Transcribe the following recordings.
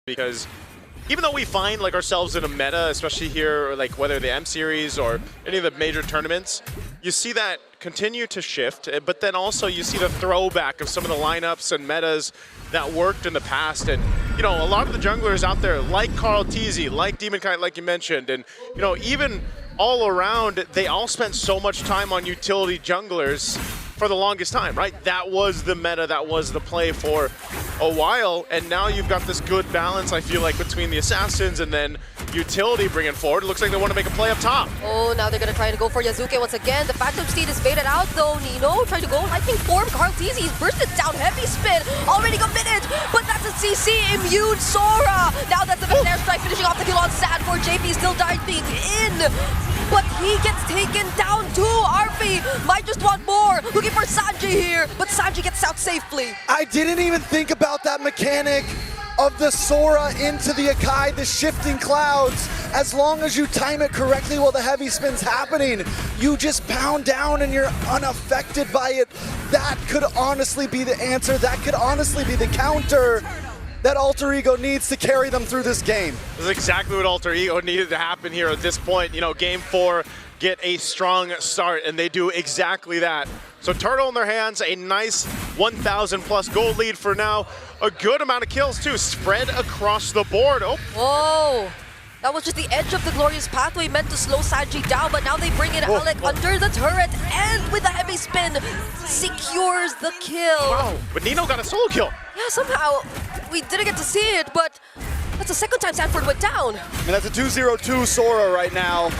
because even though we find like ourselves in a meta, especially here, like whether the M series or any of the major tournaments, you see that continue to shift, but then also you see the throwback of some of the lineups and metas that worked in the past. And you know, a lot of the junglers out there, like Carl Teasy, like Demon Kite, like you mentioned, and you know, even all around, they all spent so much time on utility junglers for the longest time, right? That was the meta, that was the play for a while, and now you've got this good balance, I feel like, between the assassins and then utility bringing forward. It looks like they want to make a play up top. Oh, now they're going to try to go for Yazuke once again. The Phantom Steed is baited out though. Nino trying to go lightning form. Carl Teasy, he's bursted down. Heavy spin, already committed, but that's a CC. Immune Sora. Now that's the airstrike finishing off the kill on Sanford. JP still diving in, but he gets taken down too. Arfi might just want more. Looking for Sanji here, but Sanji gets out safely. I didn't even think about that mechanic of the Sora into the Akai, the shifting clouds. As long as you time it correctly while the heavy spin's happening, you just pound down and you're unaffected by it. That could honestly be the answer. That could honestly be the counter that Alter Ego needs to carry them through this game. This is exactly what Alter Ego needed to happen here at this point. You know, game 4, get a strong start, and they do exactly that. So Turtle in their hands, a nice 1,000 plus gold lead for now. A good amount of kills too, spread across the board. Oh. Whoa. That was just the edge of the glorious pathway meant to slow Sanji down, but now they bring in Alec under the turret, and with a heavy spin, secures the kill. Wow, but Nino got a solo kill. Yeah, somehow we didn't get to see it, but that's the second time Sanford went down. And that's a 2-0-2 Sora right now.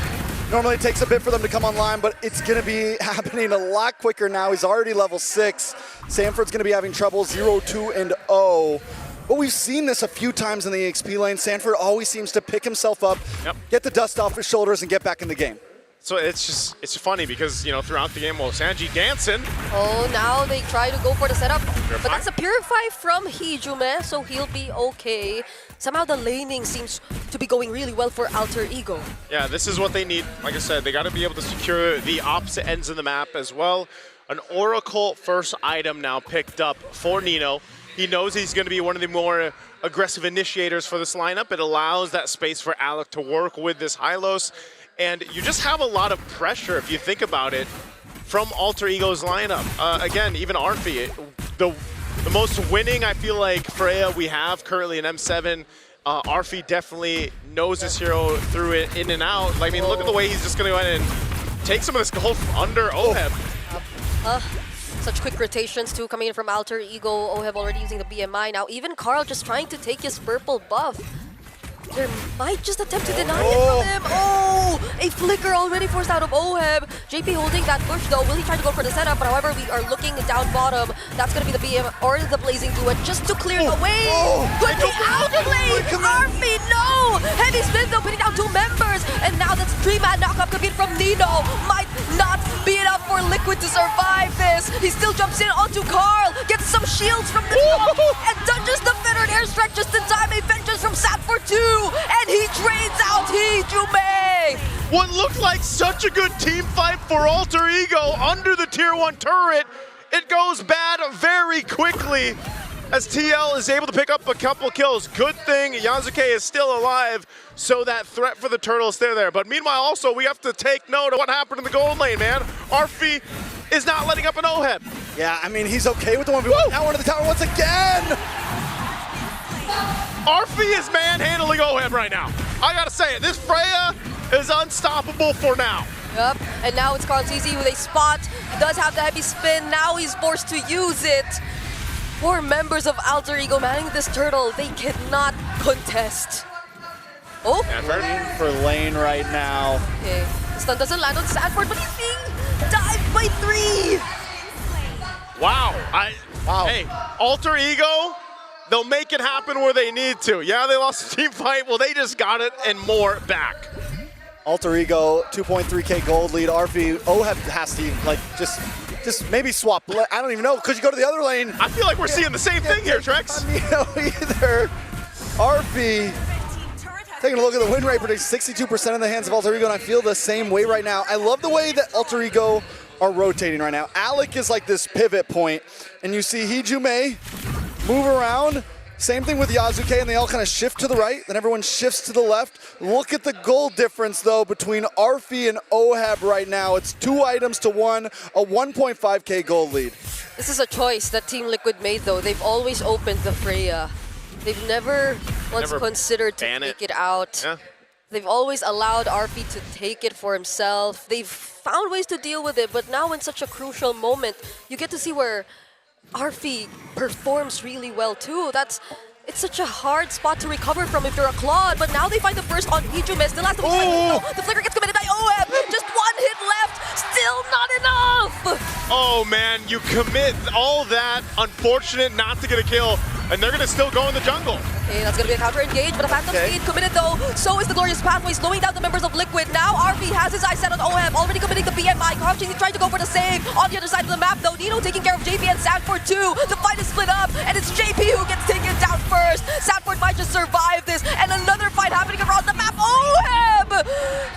Normally it takes a bit for them to come online, but it's gonna be happening a lot quicker now. He's already level 6. Sanford's gonna be having trouble, 0-2 and 0. But we've seen this a few times in the EXP lane. Sanford always seems to pick himself up, get the dust off his shoulders, and get back in the game. So it's funny because, you know, throughout the game, well, Sanji dancing. Oh, now they try to go for the setup. But that's a Purify from Hijume, so he'll be okay. Somehow the laning seems to be going really well for Alter Ego. Yeah, this is what they need. Like I said, they got to be able to secure the opposite ends of the map as well. An Oracle first item now picked up for Nino. He knows he's going to be one of the more aggressive initiators for this lineup. It allows that space for Alec to work with this Hylos. And you just have a lot of pressure, if you think about it, from Alter Ego's lineup. Again, even Arfi, the most winning, I feel like, Freya we have currently in M7. Arfi definitely knows this hero through it in and out. Like, I mean, look at the way he's just going to go ahead and take some of this gold from under Oheb. Such quick rotations too coming in from Alter Ego. Oheb already using the BMI now. Even Carl just trying to take his purple buff. They might just attempt to deny it from him. Oh, a flicker already forced out of Oheb. JP holding that push though. Will he try to go for the setup? But however, we are looking down bottom. That's going to be the BM or the Blazing Duet just to clear the way. Could be out of lane. Arfi, no! Heavy spin though, putting down 2 members. And now that's 3-man knockup coming from Nino. Might not be enough for Liquid to survive this. He still jumps in onto Carl. Gets some shields from the top. And dodges the fettered airstrike just in time. A vengeance from Sanford 2. And he trades out Hijume! What looked like such a good team fight for Alter Ego under the tier 1 turret. It goes bad very quickly as TL is able to pick up a couple kills. Good thing Yazuke is still alive, so that threat for the turtle is still there. But meanwhile, also, we have to take note of what happened in the gold lane, man. Arfi is not letting up an Oheb. Yeah, I mean, he's okay with the 1v1. Now into the tower once again! Arfi is manhandling Oheb right now. I gotta say it, this Freya is unstoppable for now. Yep, and now it's Carl Teasy with a spot. He does have the heavy spin, now he's forced to use it. 4 members of Alter Ego manning this turtle, they cannot contest. Oh! Lane for lane right now. Okay, the stun doesn't land on Sanford, but he's being dived by 3! Wow, hey, Alter Ego, they'll make it happen where they need to. Yeah, they lost the team fight. Well, they just got it and more back. Alter Ego, 2.3k gold lead. Arfi, Oheb has to like just maybe swap. I don't even know. Could you go to the other lane? I feel like we're seeing the same thing here, Trex. Either. Arfi taking a look at the win rate, predicts 62% in the hands of Alter Ego, and I feel the same way right now. I love the way that Alter Ego are rotating right now. Alec is like this pivot point, and you see Hijume move around, Same thing with Yasuke, and they all kind of shift to the right, then everyone shifts to the left. Look at the gold difference, though, between Arfi and Oheb right now. It's 2 items to 1, a 1.5k gold lead. This is a choice that Team Liquid made, though. They've always opened the Freya. They've never once considered to take it out. Yeah. They've always allowed Arfi to take it for himself. They've found ways to deal with it, but now in such a crucial moment, you get to see where Arfi performs really well too. It's such a hard spot to recover from if you're a Claude, but now they find the burst on Hijume. Still has to be the flicker gets committed by Oheb. Just 1 hit left, still not enough. Oh man, you commit all that, unfortunate not to get a kill, and they're gonna still go in the jungle. Okay, that's gonna be a counter engage, but a Phantom Speed committed though. So is the Glorious Pathway, slowing down the members of Liquid. Now Arfi has his eyes set on Oheb, already committing the BMI. He's trying to go for the save. On the other side of the map though, Nino taking care of JP and Sanford too. The fight is split up, and it's JP who gets taken down first. Sanford might just survive this, and another fight happening around the map. Oheb!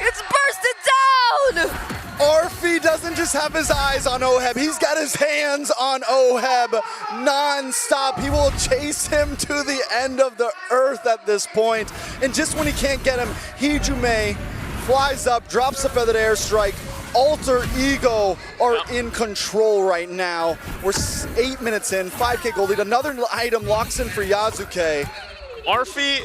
It's bursted down! Arfi doesn't just have his eyes on Oheb, he's got his hands on Oheb non-stop. He will chase him to the end of the earth at this point. And just when he can't get him, Hijume flies up, drops a feathered airstrike. Alter Ego are in control right now. We're 8 minutes in, 5k gold lead. Another item locks in for Yasuke. Arfi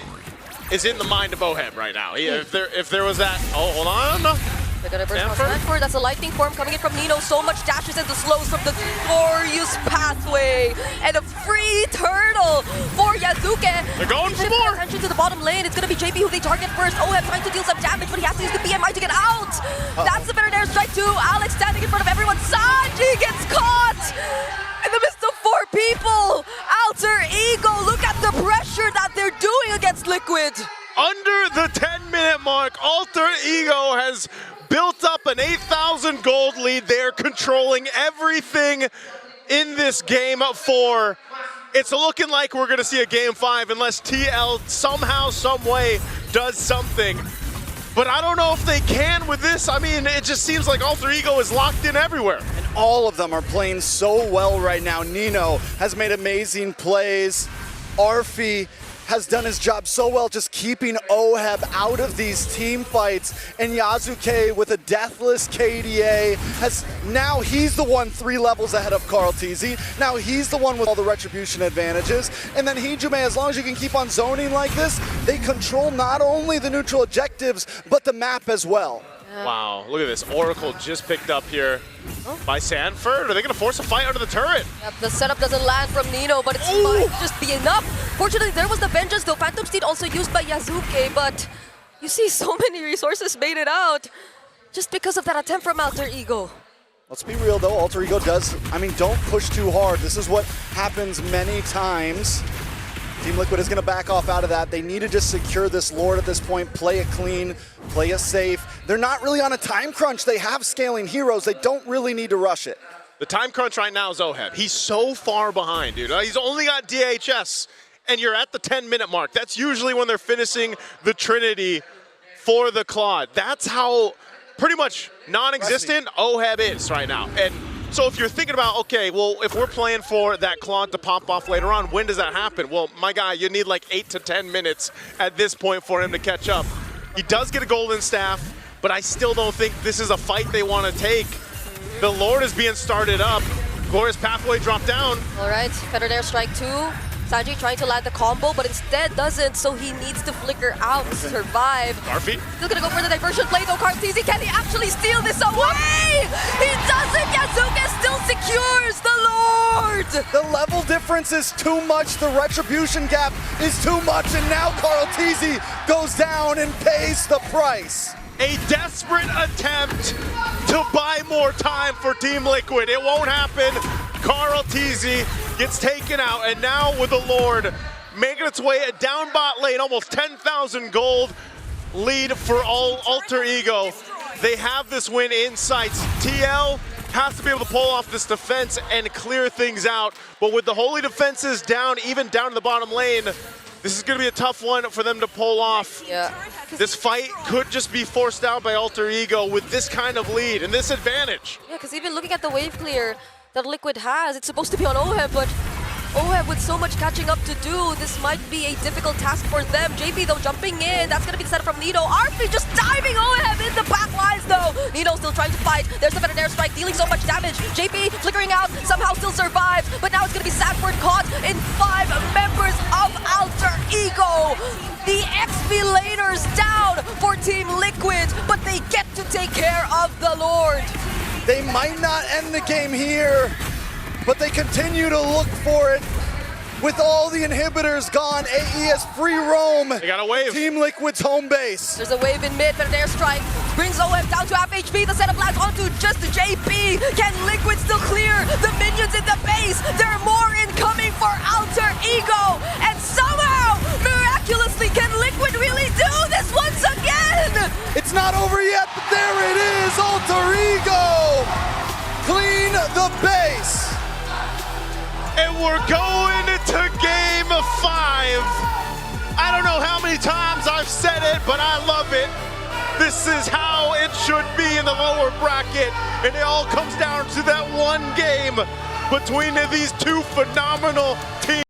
is in the mind of Oheb right now. If there was that, oh, hold on. They're gonna burst on Sanford. That's a lightning form coming in from Nino. So much dashes and the slows from the Glorious Pathway. And a free turtle for Yasuke. They're going for more. Attention to the bottom lane. It's gonna be JP who they target first. Oheb trying to deal some damage, but he has to use the BMI to get out. That's the better airstrike too. Alex standing in front of everyone. Sanji gets caught in the midst of 4 people. Alter Ego, look at the pressure that they're doing against Liquid. Under the 10-minute mark, Alter Ego has built up an 8,000 gold lead. They're controlling everything in this game 4. It's looking like we're gonna see a game 5 unless TL somehow, some way does something. But I don't know if they can with this. I mean, it just seems like Alter Ego is locked in everywhere. And all of them are playing so well right now. Nino has made amazing plays. Arfi has done his job so well just keeping Oheb out of these team fights. And Yasuke with a deathless KDA now he's the one 3 levels ahead of Carl TZ. Now he's the one with all the retribution advantages. And then Hijume, as long as you can keep on zoning like this, they control not only the neutral objectives, but the map as well. Wow, look at this. Oracle just picked up here by Sanford. Are they going to force a fight under the turret? Yep, the setup doesn't land from Nino, but it's might just be enough. Fortunately, there was the vengeance, though. Phantom Steed also used by Yasuke, but you see so many resources made it out just because of that attempt from Alter Ego. Let's be real, though. Alter Ego don't push too hard. This is what happens many times. Team Liquid is going to back off out of that. They need to just secure this Lord at this point, play it clean, play it safe. They're not really on a time crunch. They have scaling heroes. They don't really need to rush it. The time crunch right now is Oheb. He's so far behind, dude. He's only got DHS, and you're at the 10-minute mark. That's usually when they're finishing the Trinity for the Claude. That's how pretty much non-existent Oheb is right now. And so if you're thinking about, okay, well, if we're playing for that Claude to pop off later on, when does that happen? Well, my guy, you need like 8 to 10 minutes at this point for him to catch up. He does get a golden staff, but I still don't think this is a fight they want to take. The Lord is being started up. Glorious Pathway dropped down. All right, feathered airstrike 2. Sanji trying to land the combo, but instead doesn't, so he needs to flicker out to survive. Garfi. Still gonna go for the diversion play though, Kartizi. Can he actually steal this away? He doesn't! Yasuke still secures the Lord! The level difference is too much, the retribution gap is too much, and now Carl TZ goes down and pays the price. A desperate attempt to buy more time for Team Liquid. It won't happen. Carl TZ gets taken out, and now with the Lord making its way down bot lane, almost 10,000 gold lead for Alter Ego. They have this win in sights. TL has to be able to pull off this defense and clear things out, but with the holy defenses down, even down to the bottom lane, this is going to be a tough one for them to pull off. Yeah. This fight could just be forced out by Alter Ego with this kind of lead and this advantage. Yeah, because even looking at the wave clear that Liquid has, it's supposed to be on Oheb, but OHEB with so much catching up to do, this might be a difficult task for them. JP though jumping in, that's gonna be the setup from Nito. RP just diving OHEB in the back lines though. Nito still trying to fight. There's the better air strike, dealing so much damage. JP flickering out, somehow still survives, but now it's gonna be Sanford caught in 5 members of Alter Ego. The XP-laners down for Team Liquid, but they get to take care of the Lord. They might not end the game here, but they continue to look for it. With all the inhibitors gone, AE has free roam. They got a wave. Team Liquid's home base. There's a wave in mid, but an airstrike brings OM down to half HP. The setup lands onto just JP. Can Liquid still clear the minions in the base? There are more incoming for Alter Ego. And somehow, miraculously, can Liquid really do this once again? It's not over yet, but there it is, Alter Ego. Clean the base. And we're going into game 5. I don't know how many times I've said it, but I love it. This is how it should be in the lower bracket. And it all comes down to that one game between these two phenomenal teams.